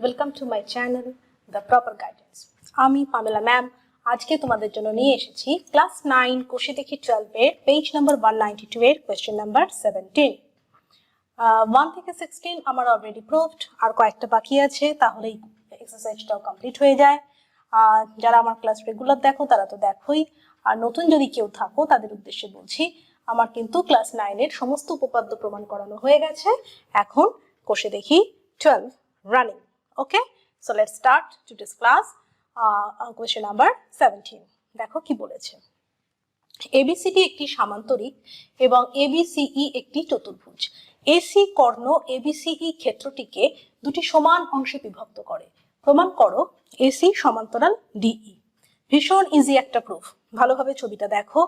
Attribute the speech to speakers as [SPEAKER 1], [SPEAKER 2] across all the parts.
[SPEAKER 1] Welcome to my channel, TheProperGuidance. আমি Pamela Mam আজকে তোমাদের জন্য নিয়ে এসেছি ক্লাস 9 কোষে দেখি 12 এর পেজ নাম্বার 192 এর কোশ্চেন নাম্বার 17 1 থেকে 16 আমার অলরেডি প্রুভড আর কয়েকটা বাকি আছে তাহলেই এক্সারসাইজটাও কমপ্লিট হয়ে যায় যারা আমার ক্লাস রেগুলার দেখো তারা তো দেখোই আর নতুন যদি কেউ থাকো তাদের উদ্দেশ্যে বলছি আমার কিন্তু ক্লাস 9 এর সমস্ত উপপাদ্য প্রমাণ করানো হয়ে গেছে এখন কোষে দেখি 12 running. Okay, so let's start today's class. Question number 17. দেখো কি বলেছে ABCD একটি সামান্তরিক এবং ABCE একটি চতুর্ভুজ AC কর্ণ ABCE ক্ষেত্রটিকে দুটি সমান অংশে বিভক্ত করে প্রমাণ করো AC সমান্তরাল DE ভীষণ ইজি একটা প্রুফ ভালোভাবে ছবিটা দেখো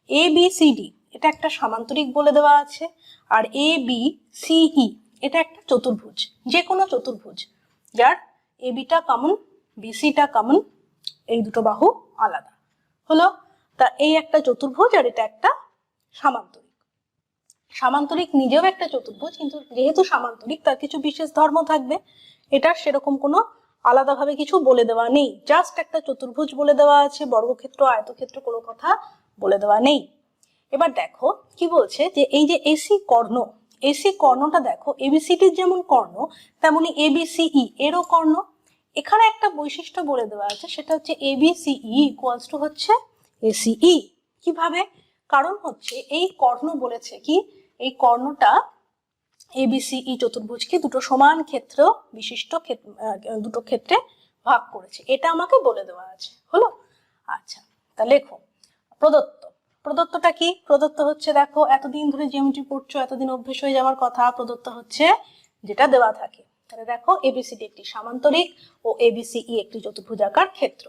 [SPEAKER 1] ABCD এটা একটা সামান্তরিক বলে দেওয়া আছে আর ABCE এটা একটা চতুর্ভুজ যে কোনো চতুর্ভুজ যার ABটা কমন BCটা কমন এই দুটো বাহু আলাদা হলো তা এই একটা চতুর্ভুজ আর এটা একটা সামান্তরিক সামান্তরিক নিজেও একটা চতুর্ভুজ কিন্তু যেহেতু সামান্তরিক তার কিছু বিশেষ ধর্ম থাকবে এটা সেরকম কোনো আলাদাভাবে কিছু বলে দেওয়া নেই জাস্ট একটা চতুর্ভুজ বলে দেওয়া আছে বর্গক্ষেত্র আয়তক্ষেত্র কোনো কথা বলে দেওয়া নেই এবার দেখো কি বলছে যে এই যে AC কর্ণ AC কর্ণটা দেখো ABCD যেমন কর্ণ তেমনি ABCE এরও কর্ণ এখানে একটা বৈশিষ্ট্য বলে দেওয়া আছে সেটা হচ্ছে ABCE ইকুয়ালস টু হচ্ছে ACE কিভাবে কারণ হচ্ছে এই কর্ণ বলেছে কি এই কর্ণটা ABCE চতুর্ভুজকে দুটো সমান ক্ষেত্র বিশিষ্ট দুটো ক্ষেত্রে ভাগ করেছে এটা আমাকে বলে দেওয়া আছে হলো আচ্ছা তা লেখো প্রদত্তটা কি প্রদত্ত হচ্ছে দেখো এতদিন ধরে জিওমেট্রি পড়ছো এতদিন অভ্যেস হয়ে যাওয়ার কথা প্রদত্ত হচ্ছে যেটা দেওয়া থাকে তাহলে দেখো ABCD একটি সামান্তরিক ও ABCE একটি চতুর্ভুজাকার ক্ষেত্র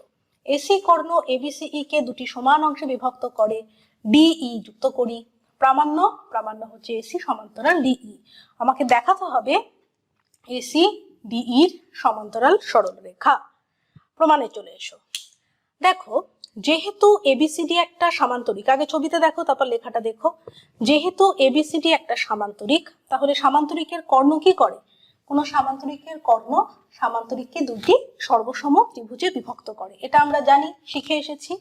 [SPEAKER 1] AC কর্ণ ABCE কে দুটি সমান অংশে বিভক্ত করে DE যুক্ত করি প্রামাণ্য হচ্ছে AC সমান্তরাল DE আমাকে দেখাতে হবে AC DE এর সমান্তরাল সরলরেখা প্রমাণে চলে এসো দেখো যেহেতু ABCD একটা সামান্তরিক আগে ছবিতে দেখো তারপর লেখাটা দেখো যেহেতু ABCD একটা সামান্তরিক তাহলে সামান্তরিকের কর্ণ কি করে কোন সামান্তরিকের কর্ণ সামান্তরিককে দুটি সর্বসম ত্রিভুজে বিভক্ত করে এটা আমরা জানি শিখে এসেছি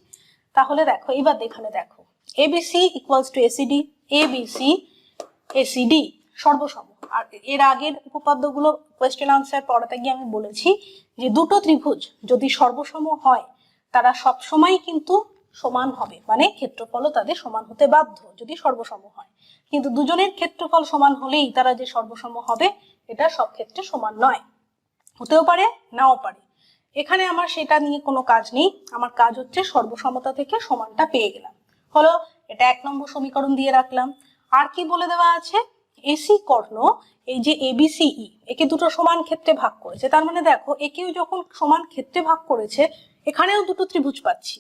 [SPEAKER 1] তাহলে দেখো এবার এখানে দেখো ABC equals to ACD ABC ACD সর্বসম আর এর আগের উপপাদ্যগুলো কোয়েশ্চেন আনসার পড়াতে গিয়ে আমি বলেছি যে দুটো ত্রিভুজ যদি সর্বসম হয় তারা সব সময় কিন্তু সমান হবে মানে ক্ষেত্রফলও তাদের সমান হতে বাধ্য যদি সর্বসম হয় কিন্তু দুজনের ক্ষেত্রফল সমান হলেই তারা যে সর্বসম হবে এটা সব ক্ষেত্রে সমান নয় হতেও পারে নাও পারে এখানে আমার সেটা নিয়ে কোনো কাজ নেই আমার কাজ হচ্ছে সর্বসমতা থেকে সমানটা পেয়ে গেলাম হলো এটা 1 নম্বর সমীকরণ দিয়ে রাখলাম আর কি বলে দেওয়া আছে AC কর্ণ এই যে ABCE একে দুটো সমান ক্ষেত্রে ভাগ করেছে তার মানে দেখো একেও যখন সমান ক্ষেত্রে ভাগ করেছে এখানেও দুটো ত্রিভুজ পাচ্ছি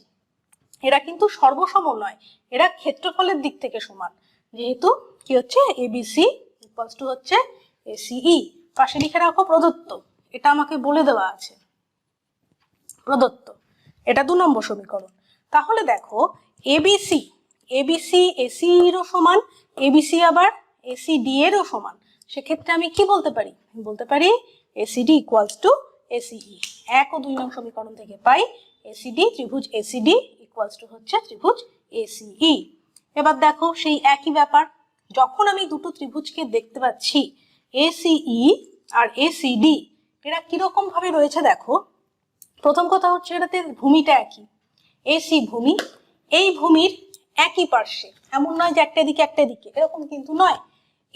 [SPEAKER 1] এরা কিন্তু সর্বসম নয় এরা ক্ষেত্রফলের দিক থেকে সমান যেহেতু কি হচ্ছে ABC ইকুয়ালস টু হচ্ছে ACE পাশে লিখে রাখো প্রদত্ত এটা আমাকে বলে দেওয়া আছে প্রদত্ত এটা 2 নম্বর সমীকরণ তাহলে দেখো ABC ACE এরও সমান ABC আবার ACD এরও সমান সেক্ষেত্রে আমি কি বলতে পারি বলতে পারি ACD ইকুয়ালস টু ACE 1 ও 2 নং সমীকরণ থেকে পাই ACD ত্রিভুজ ACD ইকুয়ালস টু হচ্ছে ত্রিভুজ ACE এবার দেখো সেই একই ব্যাপার যখন আমি দুটো ত্রিভুজকে দেখতে পাচ্ছি ACE আর ACD এরা কিরকম ভাবে রয়েছে দেখো প্রথম কথা হচ্ছে এটাতে ভূমিটা একই AC ভূমি এই ভূমির একই পার্শ্বে এমন নয় যে একটা দিকে এরকম কিন্তু নয়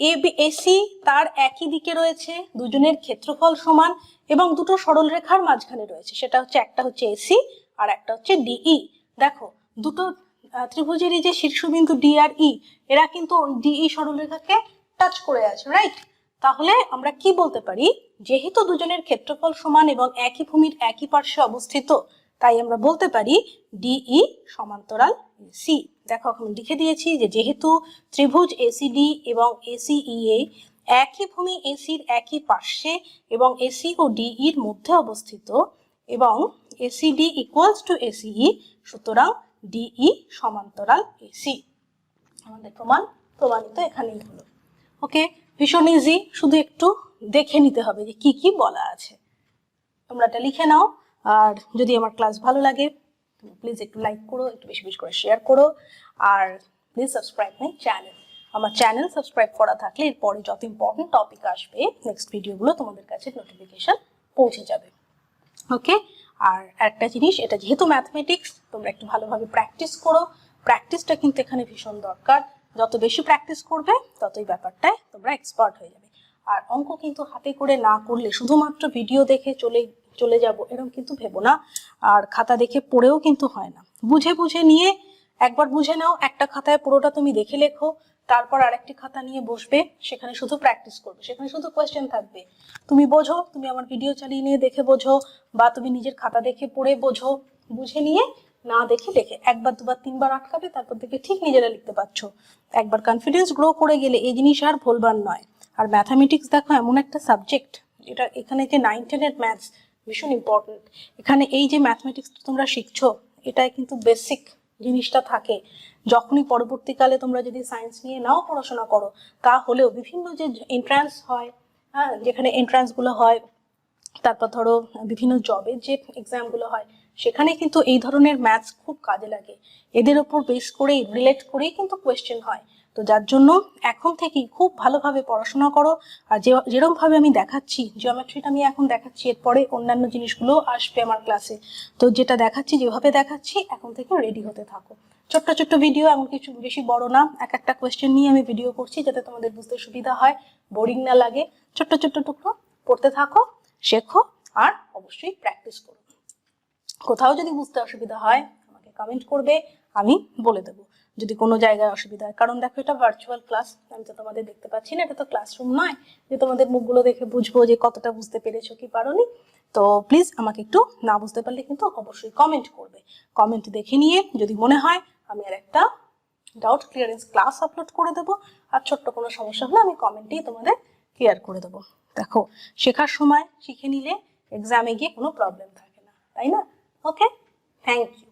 [SPEAKER 1] AC তার একই দিকে রয়েছে দুজনের ক্ষেত্রফল সমান এবং দুটো সরলরেখার মাঝখানে রয়েছে সেটা হচ্ছে একটা হচ্ছে AC আর একটা হচ্ছে DE দেখো দুটো ত্রিভুজেরই যে শীর্ষবিন্দু D আর E এরা কিন্তু DE সরলরেখাকে টাচ করে আছে রাইট তাহলে আমরা কি বলতে পারি যেহেতু দুজনের ক্ষেত্রফল সমান এবং একই ভূমির একই পার্শ্বে অবস্থিত তাই আমরা বলতে পারি DE সমান্তরাল AC দেখো এখন লিখে দিয়েছি যে যেহেতু ত্রিভুজ ACD এবং ACEA একই ভূমি AC এর একই পার্শ্বে এবং AC ও DE এর মধ্যে অবস্থিত এবং ACD ইকুয়ালস টু ACE সুতরাং DE সমান্তরাল AC আমাদের প্রমাণিত এখানেই হলো ওকে ভীষণ ইজি শুধু একটু দেখে নিতে হবে যে কি কি বলা আছে তোমরা এটা লিখে নাও। আর যদি আমার ক্লাস ভালো লাগে প্লিজ একটু লাইক করো, একটু বেশি বেশি করে শেয়ার করো, আর প্লিজ সাবস্ক্রাইব মাই চ্যানেল। আমার চ্যানেল সাবস্ক্রাইব করা থাকলে এরপরে যত ইম্পর্টেন্ট টপিক আসবে নেক্সট ভিডিওগুলো তোমাদের কাছে নোটিফিকেশন পৌঁছে যাবে। ওকে, আর একটা জিনিস, এটা যেহেতু ম্যাথমেটিক্স তোমরা একটু ভালোভাবে প্র্যাকটিস করো। প্র্যাকটিসটা কিন্তু এখানে ভীষণ দরকার। যত বেশি প্র্যাকটিস করবে ততই ব্যাপারটায় তোমরা এক্সপার্ট হয়ে যাবে। আর অঙ্ক কিন্তু হাতে করে না করলে, শুধুমাত্র ভিডিও দেখে চলে যাব এরকম কিন্তু ভেবো না। আর খাতা দেখে পড়েও কিন্তু হয় না, বুঝে বুঝে নিয়ে একবার বুঝে নাও, একটা খাতায় পুরোটা তুমি দেখে লেখো, তারপর আরেকটি খাতা নিয়ে বসবে, সেখানে শুধু প্র্যাকটিস করবে, সেখানে শুধু কোয়েশ্চেন থাকবে। তুমি বোঝো, তুমি আমার ভিডিও চালিয়ে নিয়ে দেখে বোঝো, বা তুমি নিজের খাতা দেখে পড়ে বোঝো, বুঝে নিয়ে না দেখে লেখে একবার দুবার তিনবার আটকাবে, তারপর দেখে ঠিক নিজেরা লিখতে পারছো। একবার কনফিডেন্স গ্রো করে গেলে এই জিনিস আর ভুলবার নয়। আর ম্যাথামেটিক্স দেখো এমন একটা সাবজেক্ট, এটা এখানে যে 9-10 ম্যাথস ভীষণ ইম্পর্টেন্ট। এখানে এই যে ম্যাথমেটিক্স তোমরা শিখছো, এটাই কিন্তু বেসিক জিনিসটা থাকে। যখনই পরবর্তীকালে তোমরা যদি সায়েন্স নিয়ে নাও পড়াশোনা করো, তাহলেও বিভিন্ন যে এন্ট্রান্স হয়, হ্যাঁ, যেখানে এন্ট্রান্সগুলো হয়, তারপর ধরো বিভিন্ন জবের যে এক্সামগুলো হয়, সেখানে কিন্তু এই ধরনের ম্যাথস খুব কাজে লাগে। এদের ওপর বেস করেই, রিলেট করেই কিন্তু কোয়েশ্চেন হয়। তো যার জন্য এখন থেকেই খুব ভালোভাবে পড়াশোনা করো। আর যেরকম ভাবে আমি দেখাচ্ছি, জিওমেট্রিটা আমি এখন দেখাচ্ছি, এরপরে অন্যান্য জিনিসগুলো আসবে আমার ক্লাসে। তো যেটা দেখাচ্ছি, যেভাবে দেখাচ্ছি, এখন থেকে রেডি হতে থাকো। ছোট্ট ছোট্ট ভিডিও, এমন কিছু বেশি বড় না, এক একটা কোয়েশ্চেন নিয়ে আমি ভিডিও করছি যাতে তোমাদের বুঝতে সুবিধা হয়, বোরিং না লাগে। ছোট্ট ছোট্ট টুকরো পড়তে থাকো, শেখো, আর অবশ্যই প্র্যাকটিস করো। কোথাও যদি বুঝতে অসুবিধা হয় আমাকে কমেন্ট করবে, আমি বলে দেবো যদি কোনো জায়গায় অসুবিধা হয়। কারণ দেখো, এটা ভার্চুয়াল ক্লাস, আমি তো তোমাদের দেখতে পাচ্ছি না, এটা তো ক্লাসরুম নয় যে তোমাদের মুখগুলো দেখে বুঝবো যে কতটা বুঝতে পেরেছো কি পারোনি। তো প্লিজ আমাকে একটু, না বুঝতে পারলে কিন্তু অবশ্যই কমেন্ট করবে। কমেন্ট দেখে নিয়ে যদি মনে হয় আমি আর একটা ডাউট ক্লিয়ারেন্স ক্লাস আপলোড করে দেবো, আর ছোট্ট কোনো সমস্যা হলে আমি কমেন্টেই তোমাদের ক্লিয়ার করে দেবো। দেখো, শেখার সময় শিখে নিলে এক্সামে গিয়ে কোনো প্রবলেম থাকে না, তাই না? ওকে, থ্যাংক ইউ।